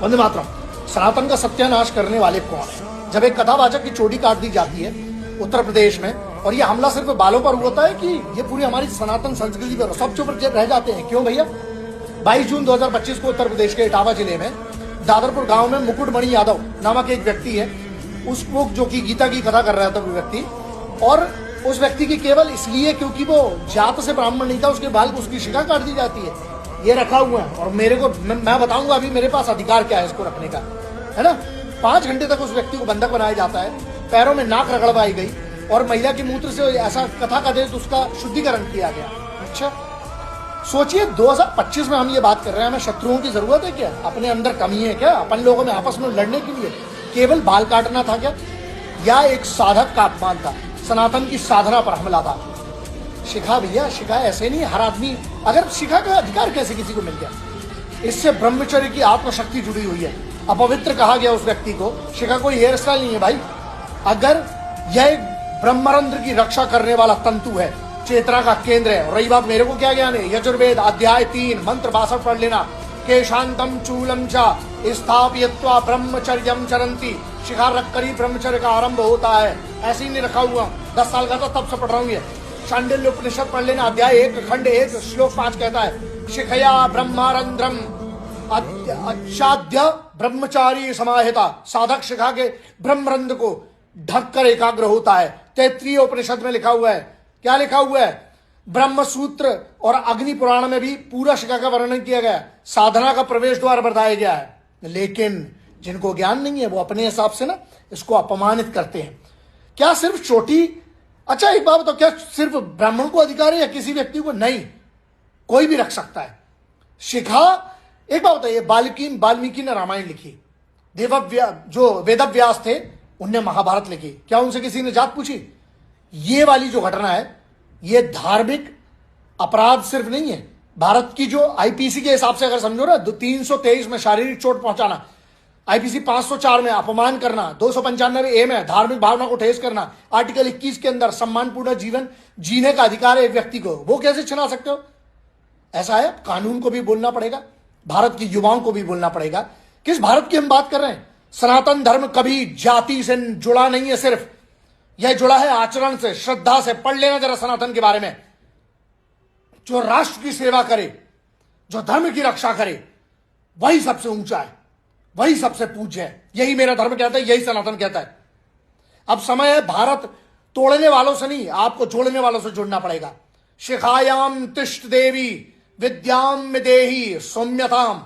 वंदे मातरम। सनातन का सत्यानाश करने वाले कौन है? जब एक कथावाचक की चोटी काट दी जाती है उत्तर प्रदेश में, और ये हमला सिर्फ बालों पर होता है कि ये पूरी हमारी सनातन संस्कृति पर, सब चुप रह जाते हैं क्यों भैया? 22 जून 2025 को उत्तर प्रदेश के इटावा जिले में दादरपुर गांव में मुकुटमणि यादव नामक एक व्यक्ति है, उसको जो कि गीता की कथा कर रहा था वो व्यक्ति, और उस व्यक्ति की केवल इसलिए क्योंकि वो जात से ब्राह्मण नहीं था, उसके बाल को उसकी शिखा काट दी जाती है। ये रखा हुआ है और मेरे को मैं बताऊंगा अभी मेरे पास अधिकार क्या है इसको रखने का, है ना। 5 घंटे तक उस व्यक्ति को बंधक बनाया जाता है, पैरों में नाक रगड़वाई गई और महिला के मूत्र से ऐसा कथा का देश उसका शुद्धिकरण किया गया। अच्छा सोचिए 2025 में हम ये बात कर रहे हैं, हमें शत्रुओं की जरूरत है क्या? अपने अंदर कमी है क्या? अपन लोगों में आपस में लड़ने के लिए केवल बाल काटना था क्या? या एक साधक का अपमान था, सनातन की साधना पर हमला था? शिखा भैया, शिखा ऐसे नहीं हर आदमी, अगर शिखा का अधिकार कैसे किसी को मिल गया? इससे ब्रह्मचर्य की आत्मशक्ति जुड़ी हुई है। अपवित्र कहा गया उस व्यक्ति को। शिखा कोई हेयर स्टाइल नहीं है भाई। अगर यह एक ब्रह्मरंध्र की रक्षा करने वाला तंतु है, चेतना का केंद्र है। और रही बात मेरे को क्या ज्ञान है, यजुर्वेद अध्याय 3 मंत्र 62 पढ़ लेना। केशांतम चूलम च स्थापयित्वा ब्रह्मचर्यम चरंती। शिखा रख कर ही ब्रह्मचर्य का आरंभ होता है। ऐसे ही नहीं रखा हुआ, 10 साल का था तब से पढ़ रहा हूँ। ये शांडिल्य उपनिषद पढ़ लेना, अध्याय 1 खंड 1 श्लोक 5 कहता है, शिखया ब्रह्मारंध्रम आच्छाद्य ब्रह्मचारी समाहिता। साधक शिखा के ब्रह्मरंध्र को ढककर एकाग्र होता है। तैत्रीय उपनिषद में लिखा हुआ है, क्या लिखा हुआ है? ब्रह्म सूत्र और अग्नि पुराण में भी पूरा शिखा का वर्णन किया गया है, साधना का प्रवेश द्वार बताया गया है। लेकिन जिनको ज्ञान नहीं है वो अपने हिसाब से ना इसको अपमानित करते हैं। क्या सिर्फ चोटी? अच्छा एक बात बताओ, क्या सिर्फ ब्राह्मण को अधिकार है या किसी व्यक्ति को? नहीं, कोई भी रख सकता है शिखा। एक बात बताइए, वाल्मीकि ने रामायण लिखी, जो वेदव्यास थे उनने महाभारत लिखी, क्या उनसे किसी ने जात पूछी? ये वाली जो घटना है ये धार्मिक अपराध सिर्फ नहीं है। भारत की जो आईपीसी के हिसाब से अगर समझो ना, 323 में शारीरिक चोट पहुंचाना, आईपीसी 504 में अपमान करना, 295 ए में धार्मिक भावना को ठेस करना, आर्टिकल 21 के अंदर सम्मानपूर्ण जीवन जीने का अधिकार है एक व्यक्ति को, वो कैसे छिना सकते हो? ऐसा है, कानून को भी बोलना पड़ेगा, भारत के युवाओं को भी बोलना पड़ेगा। किस भारत की हम बात कर रहे हैं? सनातन धर्म कभी जाति से जुड़ा नहीं है, सिर्फ यह जुड़ा है आचरण से, श्रद्धा से। पढ़ लेना जरा सनातन के बारे में। जो राष्ट्र की सेवा करे, जो धर्म की रक्षा करे, वही सबसे ऊंचा है, वही सबसे पूज्य है। यही मेरा धर्म कहता है, यही सनातन कहता है। अब समय है भारत तोड़ने वालों से नहीं, आपको जोड़ने वालों से जुड़ना पड़ेगा। शिखायाम तिष्ठ देवी विद्याम देही सौम्यताम